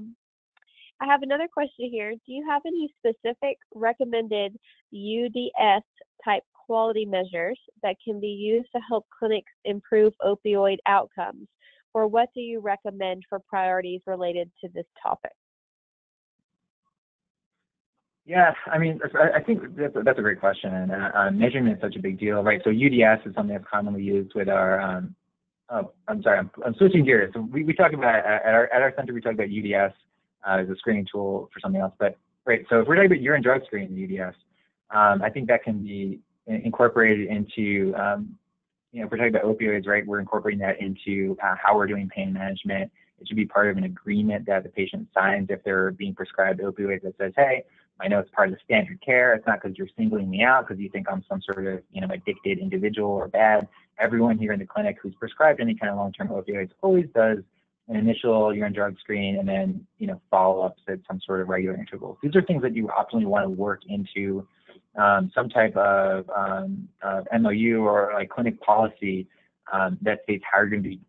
Speaker 1: have another question here. Do you have any specific recommended UDS type quality measures that can be used to help clinics improve opioid outcomes? Or what do you recommend for priorities related to this topic?
Speaker 4: Yeah, I think that's a great question, and measurement is such a big deal, right? So UDS is something that's commonly used with our. I'm switching gears. So we talk about at our center we talk about UDS as a screening tool for something else, but right. So if we're talking about urine drug screening UDS, I think that can be incorporated into. If we're talking about opioids, right? We're incorporating that into how we're doing pain management. It should be part of an agreement that the patient signs if they're being prescribed opioids that says, hey, I know it's part of the standard care. It's not because you're singling me out because you think I'm some sort of, addicted individual or bad. Everyone here in the clinic who's prescribed any kind of long-term opioids always does an initial urine drug screen and then, follow-ups at some sort of regular intervals. These are things that you optimally want to work into some type of MOU or like clinic policy that states how you're going to be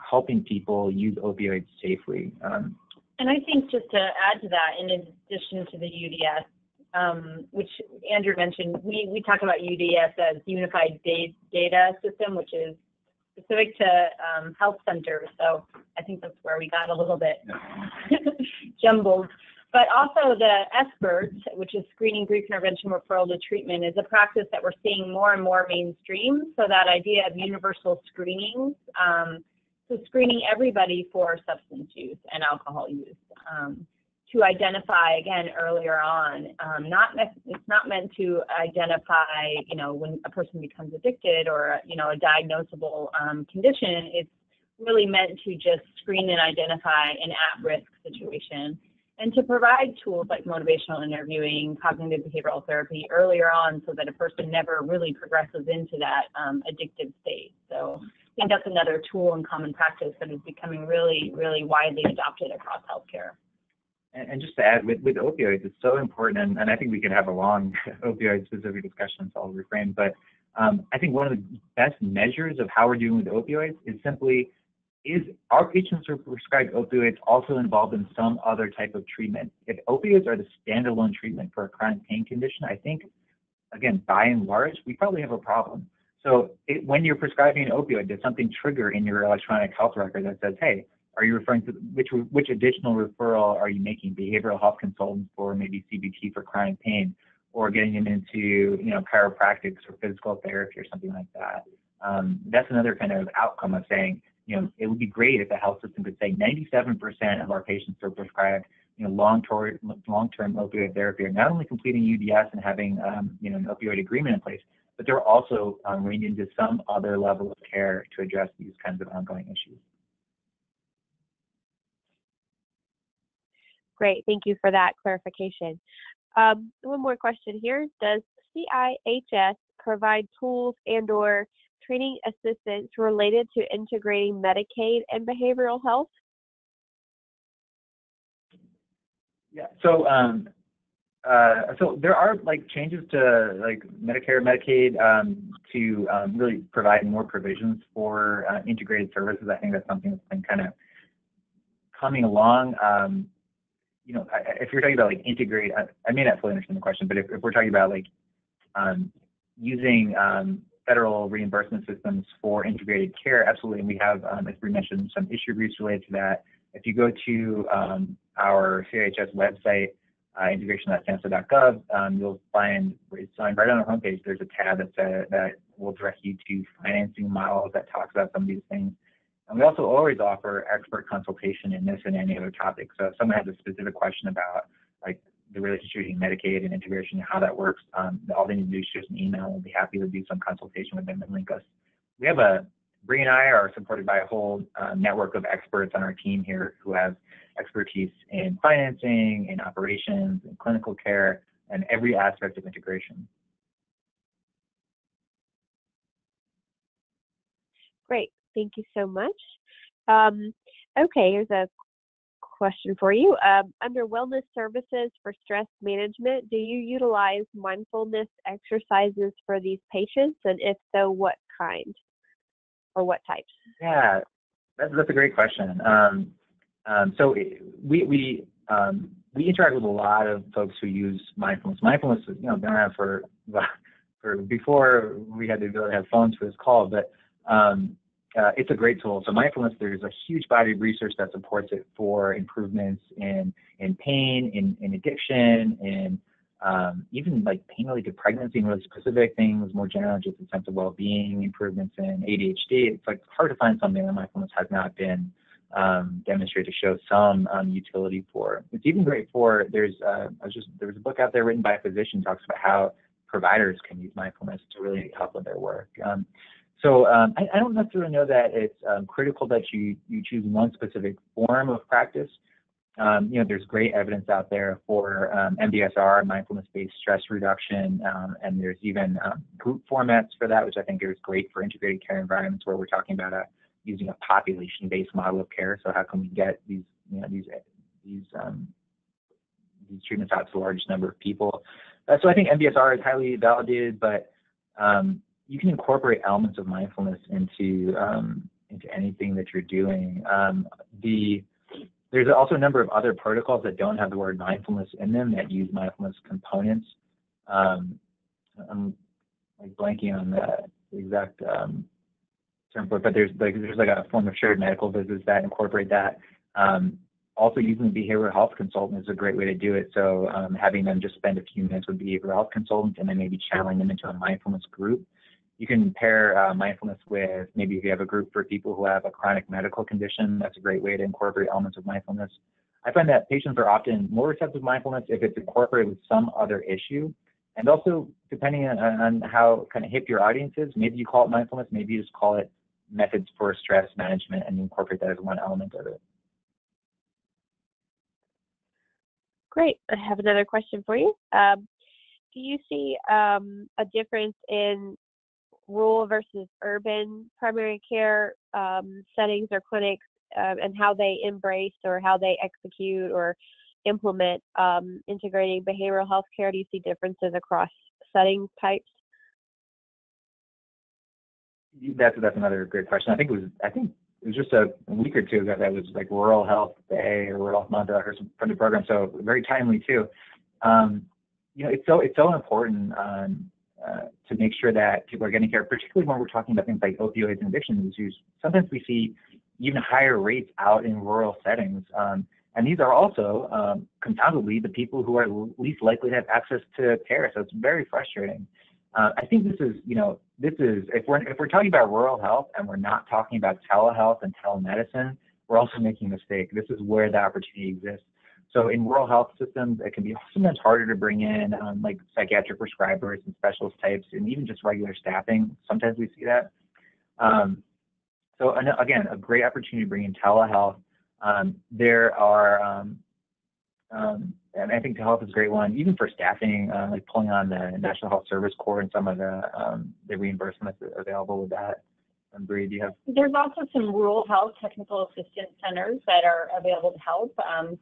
Speaker 4: helping people use opioids safely.
Speaker 3: And I think just to add to that, in addition to the UDS, which Andrew mentioned, we talk about UDS as Unified Data System, which is specific to health centers. So I think that's where we got a little bit jumbled. But also the SBIRT, which is Screening, Brief Intervention, Referral to Treatment, is a practice that we're seeing more and more mainstream. So that idea of universal screenings, so screening everybody for substance use and alcohol use, to identify, again, earlier on. It's not meant to identify, when a person becomes addicted or, a diagnosable condition. It's really meant to just screen and identify an at-risk situation, and to provide tools like motivational interviewing, cognitive behavioral therapy earlier on so that a person never really progresses into that addictive state. So I think that's another tool in common practice that is becoming really, really widely adopted across healthcare.
Speaker 4: And just to add, with opioids, it's so important, and I think we could have a long opioid-specific discussion, so I'll refrain, but I think one of the best measures of how we're doing with opioids is simply, is our patients who are prescribed opioids also involved in some other type of treatment? If opioids are the standalone treatment for a chronic pain condition, I think, again, by and large, we probably have a problem. So when you're prescribing an opioid, does something trigger in your electronic health record that says, hey, are you referring to which additional referral are you making? Behavioral health consultants for maybe CBT for chronic pain, or getting them into chiropractics or physical therapy or something like that. That's another kind of outcome of saying, it would be great if the health system could say 97% of our patients who are prescribed, long-term opioid therapy are not only completing UDS and having, an opioid agreement in place, but they're also reined into some other level of care to address these kinds of ongoing issues.
Speaker 1: Great, thank you for that clarification. One more question here. Does CIHS provide tools and/or training assistance related to integrating Medicaid and behavioral health?
Speaker 4: Yeah. So there are changes to Medicare, Medicaid to really provide more provisions for integrated services. I think that's something that's been kind of coming along. If you're talking about integrate, I may not fully understand the question, but if we're talking about using federal reimbursement systems for integrated care, absolutely. And we have, as we mentioned, some issue briefs related to that. If you go to our CIHS website, integration.samhsa.gov, you'll find right on our homepage, there's a tab that will direct you to financing models that talks about some of these things. And we also always offer expert consultation in this and any other topic. So if someone has a specific question about the relationship between Medicaid and integration and how that works, all they need to do is shoot us an email. We'll be happy to do some consultation with them and link us. We have Bree and I are supported by a whole network of experts on our team here who have expertise in financing, in operations, in clinical care, and every aspect of integration.
Speaker 1: Great, thank you so much. Okay, here's a question for you. Under wellness services for stress management, do you utilize mindfulness exercises for these patients? And if so, what kind or what types?
Speaker 4: Yeah, that's a great question. So we interact with a lot of folks who use mindfulness. Mindfulness has been around for before we had the ability to have phones for this call, but it's a great tool. So mindfulness, there's a huge body of research that supports it for improvements in pain, in addiction, in even pain-related pregnancy and really specific things, more general, just a sense of well-being, improvements in ADHD. It's hard to find something that mindfulness has not been demonstrated to show some utility for. It's even great for, there was a book out there written by a physician talks about how providers can use mindfulness to really help with their work. So I don't necessarily know that it's critical that you choose one specific form of practice. There's great evidence out there for MBSR, mindfulness-based stress reduction, and there's even group formats for that, which I think is great for integrated care environments where we're talking about using a population-based model of care. So how can we get these treatments out to the largest number of people? So I think MBSR is highly validated, but you can incorporate elements of mindfulness into anything that you're doing. There's also a number of other protocols that don't have the word mindfulness in them that use mindfulness components. I'm like blanking on the exact term for it, but there's like a form of shared medical visits that incorporate that. Also, using a behavioral health consultant is a great way to do it. So having them just spend a few minutes with behavioral health consultants and then maybe channeling them into a mindfulness group. You can pair mindfulness with, maybe if you have a group for people who have a chronic medical condition, that's a great way to incorporate elements of mindfulness. I find that patients are often more receptive to mindfulness if it's incorporated with some other issue. And also, depending on how kind of hip your audience is, maybe you call it mindfulness, maybe you just call it methods for stress management and incorporate that as one element of it.
Speaker 1: Great. I have another question for you. Do you see a difference in rural versus urban primary care settings or clinics and how they embrace or how they execute or implement integrating behavioral health care? Do you see differences across setting types?
Speaker 4: That's another great question. I think it was just a week or two ago that was like Rural Health Day or Rural Health Month from the program, so very timely too. It's so important to make sure that people are getting care, particularly when we're talking about things like opioids and addiction issues. Sometimes we see even higher rates out in rural settings, and these are also confoundedly the people who are least likely to have access to care. So it's very frustrating. I think this is if we're talking about rural health and we're not talking about telehealth and telemedicine, we're also making a mistake. This is where the opportunity exists. So in rural health systems, it can be sometimes harder to bring in like psychiatric prescribers and specialist types, and even just regular staffing. Sometimes we see that. So again, a great opportunity to bring in telehealth. There are and I think telehealth is a great one, even for staffing, like pulling on the National Health Service Corps and some of the reimbursements that are available with that. Bree, do you have?
Speaker 3: There's also some rural health technical assistance centers that are available to help.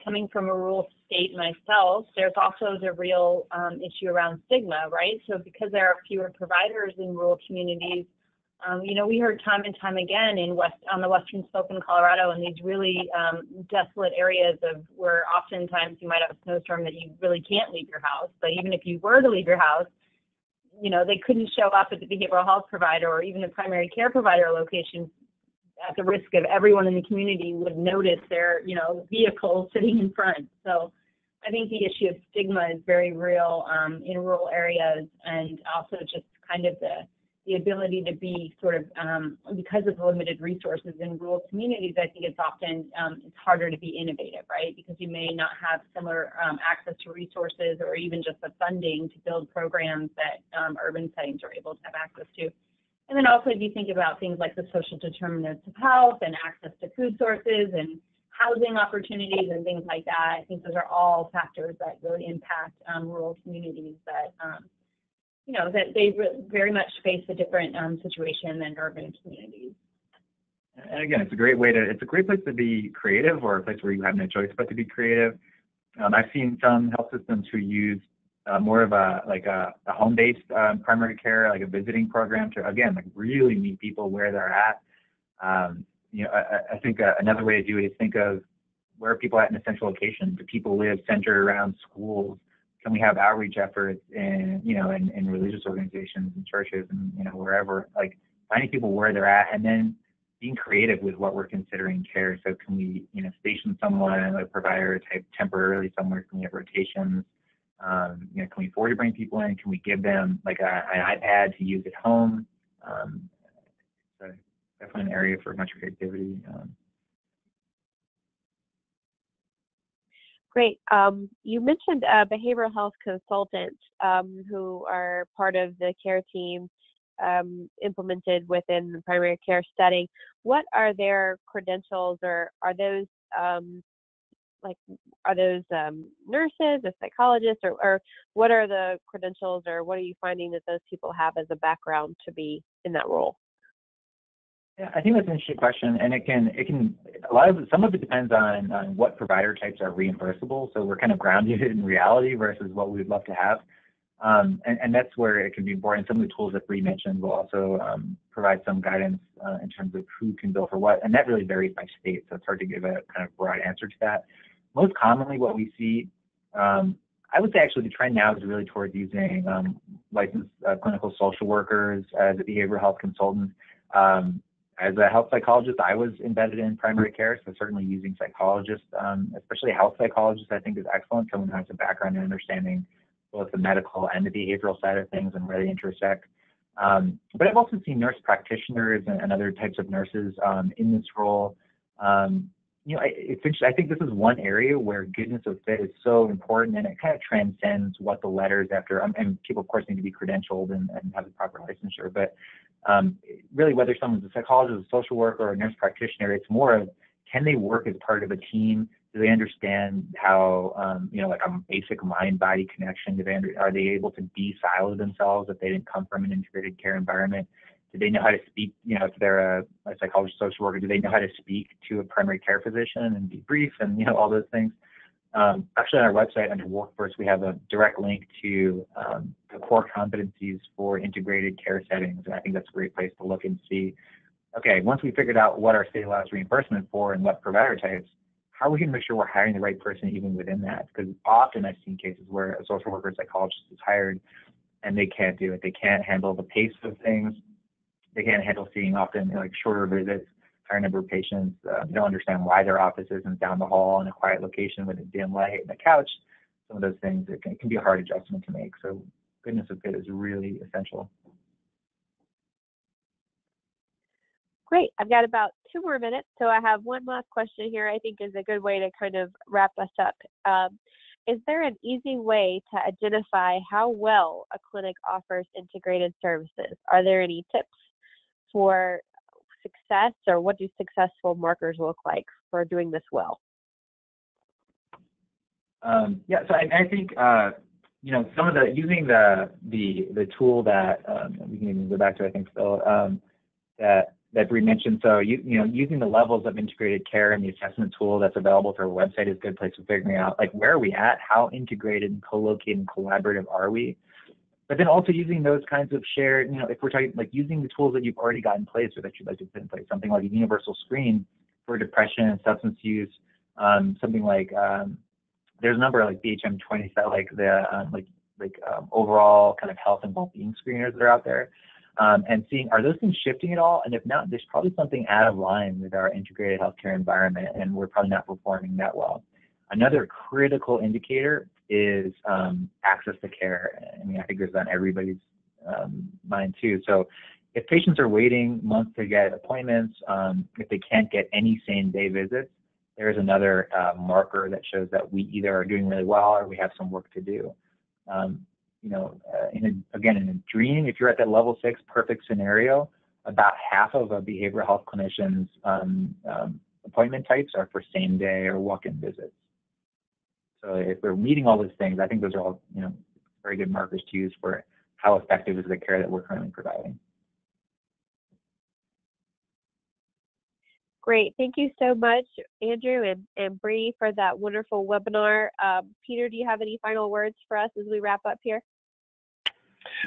Speaker 3: Coming from a rural state myself, there's also the real issue around stigma, right? So because there are fewer providers in rural communities, we heard time and time again on the western slope in Colorado, in these really desolate areas of where oftentimes you might have a snowstorm that you really can't leave your house. But even if you were to leave your house, they couldn't show up at the behavioral health provider or even the primary care provider location at the risk of everyone in the community would notice their, vehicle sitting in front. So I think the issue of stigma is very real in rural areas, and also just kind of the ability to be sort of, because of the limited resources in rural communities, I think it's often, it's harder to be innovative, right? Because you may not have similar access to resources or even just the funding to build programs that urban settings are able to have access to. And then also if you think about things like the social determinants of health and access to food sources and housing opportunities and things like that, I think those are all factors that really impact rural communities that, that they very much face a different situation than urban communities.
Speaker 4: And again, it's a great place to be creative, or a place where you have no choice but to be creative. I've seen some health systems who use more of a home-based primary care, like a visiting program to, again, like really meet people where they're at. I think another way to do it is think of where are people at in a central location. Do people live centered around schools? Can we have outreach efforts in religious organizations and churches and, wherever, like finding people where they're at and then being creative with what we're considering care. So can we, station someone, a provider type temporarily somewhere? Can we have rotations? Can we afford to bring people in? Can we give them like an iPad to use at home? So definitely an area for much creativity.
Speaker 1: Great. You mentioned behavioral health consultants who are part of the care team implemented within the primary care setting. What are their credentials, or are those nurses or psychologists, or what are the credentials, or what are you finding that those people have as a background to be in that role?
Speaker 4: Yeah, I think that's an interesting question, and some of it depends on what provider types are reimbursable. So we're kind of grounded in reality versus what we'd love to have. And that's where it can be important. Some of the tools that Bree mentioned will also provide some guidance in terms of who can bill for what, and that really varies by state, so it's hard to give a kind of broad answer to that. Most commonly what we see, I would say actually the trend now is really towards using licensed clinical social workers as a behavioral health consultant. As a health psychologist, I was embedded in primary care, so certainly using psychologists, especially a health psychologist, I think is excellent. Someone who has a background in understanding both the medical and the behavioral side of things and where they intersect. But I've also seen nurse practitioners and other types of nurses in this role. You know, I think this is one area where goodness of fit is so important, and it kind of transcends what the letters after, and people of course need to be credentialed and have the proper licensure, but really whether someone's a psychologist, a social worker, or a nurse practitioner, it's more of, can they work as part of a team? Do they understand how, you know, like a basic mind-body connection? Are they able to be siloed themselves if they didn't come from an integrated care environment? Do they know how to speak, you know, if they're a psychologist, social worker, do they know how to speak to a primary care physician and be brief and, you know, all those things? Actually, on our website under Workforce, we have a direct link to the core competencies for integrated care settings. And I think that's a great place to look and see, okay, once we figured out what our state allows reimbursement for and what provider types, how are we going to make sure we're hiring the right person even within that? Because often I've seen cases where a social worker or psychologist is hired and they can't do it. They can't handle the pace of things. They can't handle seeing often like shorter visits, higher number of patients. They don't understand why their office isn't down the hall in a quiet location with a dim light and a couch. Some of those things, it can be a hard adjustment to make. So goodness of fit is really essential.
Speaker 1: Great. I've got about 2 more minutes, so I have one last question here I think is a good way to kind of wrap us up. Is there an easy way to identify how well a clinic offers integrated services? Are there any tips for success, or what do successful markers look like for doing this well?
Speaker 4: Yeah, so I think you know, some of using the tool that we can even go back to, I think, Phil, that Bree mentioned. So you know, using the levels of integrated care and the assessment tool that's available through our website is a good place for figuring out like where are we at, how integrated and co-located and collaborative are we. But then also using those kinds of shared, you know, if we're talking like using the tools that you've already got in place or that you'd like to put in place, something like a universal screen for depression and substance use, something like there's a number of like BHM-20 that like the overall kind of health and well-being screeners that are out there, and seeing are those things shifting at all, and if not, there's probably something out of line with our integrated healthcare environment, and we're probably not performing that well. Another critical indicator is access to care. I mean, I think there's on everybody's mind too. So if patients are waiting months to get appointments, if they can't get any same-day visits, there's another marker that shows that we either are doing really well or we have some work to do. You know, in a dream, if you're at that level 6 perfect scenario, about half of a behavioral health clinician's appointment types are for same-day or walk-in visits. So if we're meeting all those things, I think those are all, you know, very good markers to use for how effective is the care that we're currently providing.
Speaker 1: Great. Thank you so much, Andrew and Bree, for that wonderful webinar. Peter, do you have any final words for us as we wrap up here?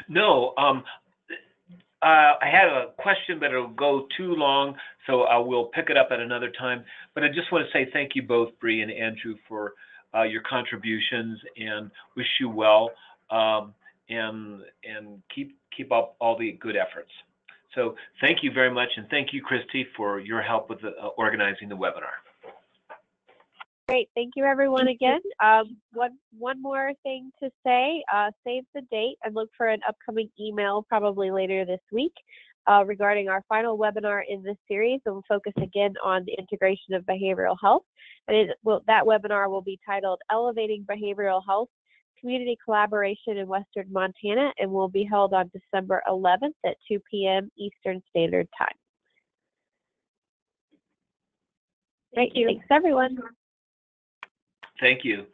Speaker 2: No. I had a question, but it'll go too long, so I will pick it up at another time. But I just want to say thank you both, Bree and Andrew, for your contributions, and wish you well, and keep up all the good efforts. So thank you very much, and thank you, Christy, for your help with organizing the webinar.
Speaker 1: Great. Thank you, everyone, again. One more thing to say, save the date and look for an upcoming email probably later this week regarding our final webinar in this series. And we'll focus again on the integration of behavioral health. And that webinar will be titled Elevating Behavioral Health, Community Collaboration in Western Montana, and will be held on December 11th at 2 p.m. Eastern Standard Time. Great. Thanks, everyone.
Speaker 2: Thank you.